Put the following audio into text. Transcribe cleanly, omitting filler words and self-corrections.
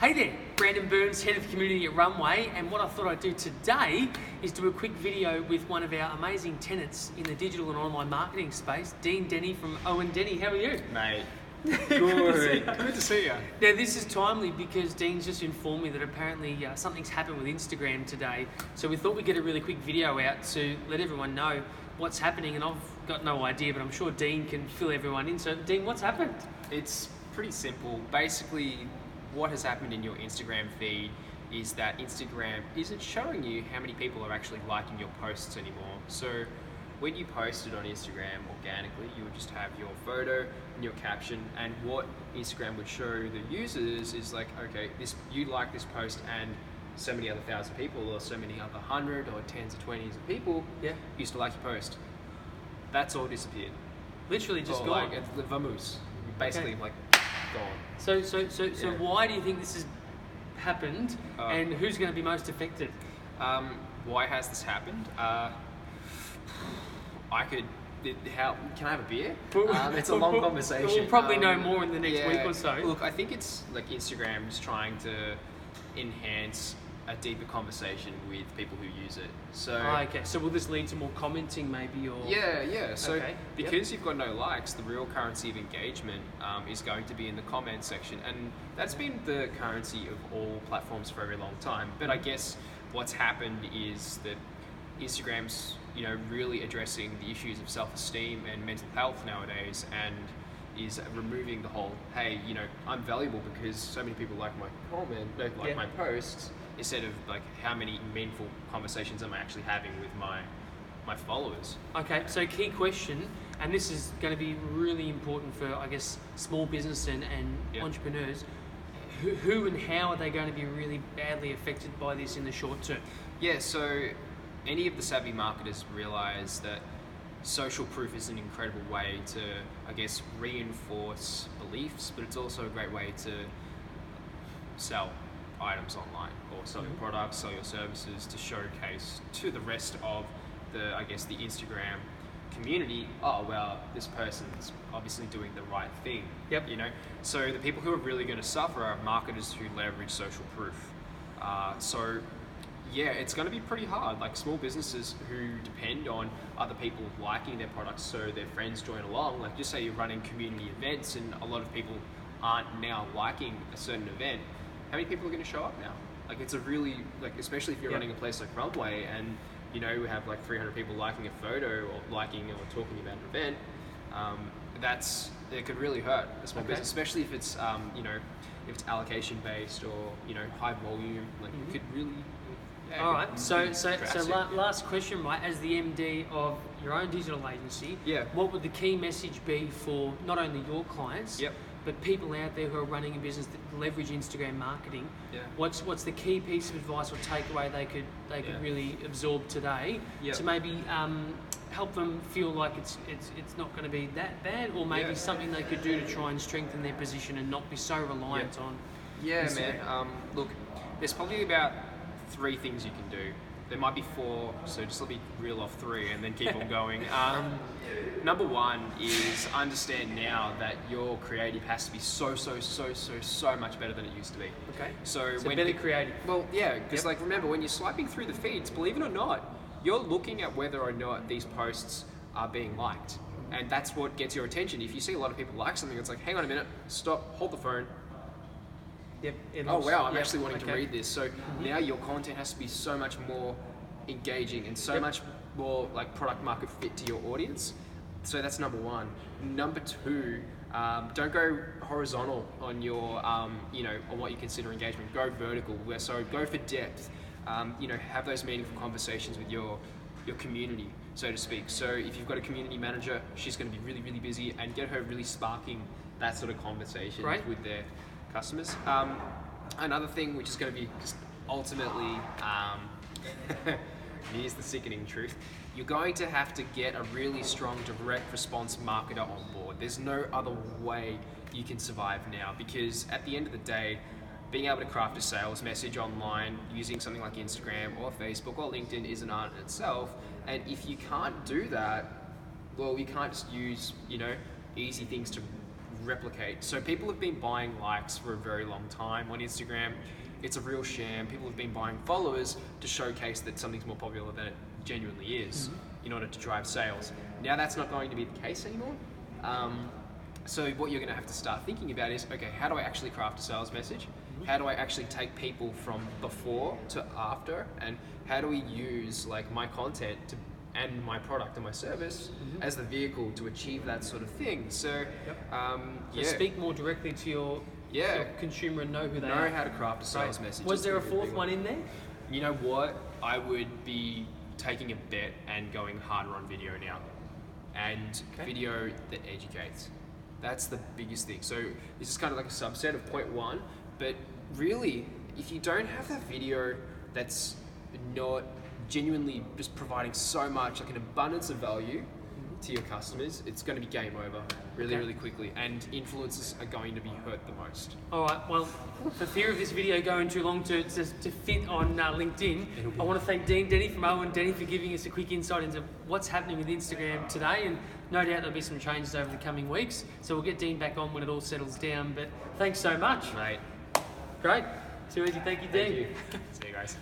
Hey there, Brandon Burns, Head of Community at Runway, and what I thought I'd do today is do a quick video with one of our amazing tenants in the digital and online marketing space, Dean Denny from Owen Denny. How are you? Mate, Good. good to see you. Now this is timely because Dean's just informed me that apparently something's happened with Instagram today, so we thought we'd get a really quick video out to let everyone know what's happening, and I've got no idea, but I'm sure Dean can fill everyone in. So Dean, what's happened? It's pretty simple. Basically, what has happened in your Instagram feed is that Instagram isn't showing you how many people are actually liking your posts anymore. So when you post it on Instagram organically, you would just have your photo and your caption, and what Instagram would show the users is like, okay, you like this post and so many other thousand people or so many other hundred or tens or twenties of people used to like your post. That's all disappeared. Literally just Or gone. like it's the vamoose. Basically like gone. So why do you think this has happened, and who's going to be most affected? Why has this happened? Can I have a beer? It's a long conversation. We'll probably know more in the next week or so. Look, I think it's like Instagram is trying to enhance a deeper conversation with people who use it. So okay. So will this lead to more commenting, maybe, or? Yeah. So okay. because you've got no likes, the real currency of engagement is going to be in the comment section, and that's been the currency of all platforms for a very long time. But I guess what's happened is that Instagram's really addressing the issues of self-esteem and mental health nowadays, and is removing the whole, hey, I'm valuable because so many people like my comment, my posts, instead of like how many meaningful conversations am I actually having with my followers. Okay, so key question, and this is going to be really important for, I guess, small business and entrepreneurs. Who and how are they going to be really badly affected by this in the short term? Yeah, so any of the savvy marketers realize that social proof is an incredible way to, I guess, reinforce beliefs, but it's also a great way to sell items online or sell your products, sell your services, to showcase to the rest of the Instagram community, oh well, this person's obviously doing the right thing. So the people who are really going to suffer are marketers who leverage social proof. It's going to be pretty hard. Like small businesses who depend on other people liking their products so their friends join along. Like just say you're running community events and a lot of people aren't now liking a certain event. How many people are going to show up now? Like it's a really, especially if you're running a place like Runway and we have like 300 people liking a photo or liking or talking about an event, it could really hurt a small business, especially if it's if it's allocation based or high volume. It could really. All right. So last question, right? As the MD of your own digital agency, what would the key message be for not only your clients, but people out there who are running a business that leverage Instagram marketing? What's the key piece of advice or takeaway they could really absorb today to maybe help them feel like it's not going to be that bad, or maybe something they could do to try and strengthen their position and not be so reliant on Instagram? Look, there's probably about 3 things you can do. There might be 4, so just let me reel off 3 and then keep on going. Number 1 is understand now that your creative has to be so much better than it used to be. Okay. So when better creative. Well, yeah, because remember when you're swiping through the feeds, believe it or not, you're looking at whether or not these posts are being liked, and that's what gets your attention. If you see a lot of people like something, it's like, hang on a minute, stop, hold the phone. Oh wow, I'm actually wanting to read this. So now your content has to be so much more engaging and so much more like product market fit to your audience. So that's number 1. Number 2, don't go horizontal on your on what you consider engagement. Go vertical. So go for depth. Have those meaningful conversations with your community, so to speak. So if you've got a community manager, she's going to be really busy, and get her really sparking that sort of conversation with their customers. Another thing which is going to be just ultimately, here's the sickening truth, you're going to have to get a really strong direct response marketer on board. There's no other way you can survive now, because at the end of the day, being able to craft a sales message online using something like Instagram or Facebook or LinkedIn is an art in itself. And if you can't do that, well, you can't just use, easy things to replicate. So people have been buying likes for a very long time on Instagram. It's a real sham. People have been buying followers to showcase that something's more popular than it genuinely is in order to drive sales. Now that's not going to be the case anymore. So what you're going to have to start thinking about is, okay, how do I actually craft a sales message? How do I actually take people from before to after? And how do we use like my content and my product and my service as the vehicle to achieve that sort of thing? So, so speak more directly to your consumer and know who they are. Know how to craft a sales message. Was there a fourth one in there? You know what? I would be taking a bet and going harder on video now. And video that educates. That's the biggest thing. So this is kind of like a subset of point one, but really, if you don't have that video that's not genuinely just providing so much, like an abundance of value to your customers, it's going to be game over really quickly, and influencers are going to be hurt the most. All right, well, for fear of this video going too long to fit on LinkedIn, I want to thank Denny from Owen, Denny, for giving us a quick insight into what's happening with Instagram today, and no doubt there'll be some changes over the coming weeks, so we'll get Dean back on when it all settles down, but thanks so much. Mate. Great. Too easy. Thank you, Dean. Thank you. See you guys.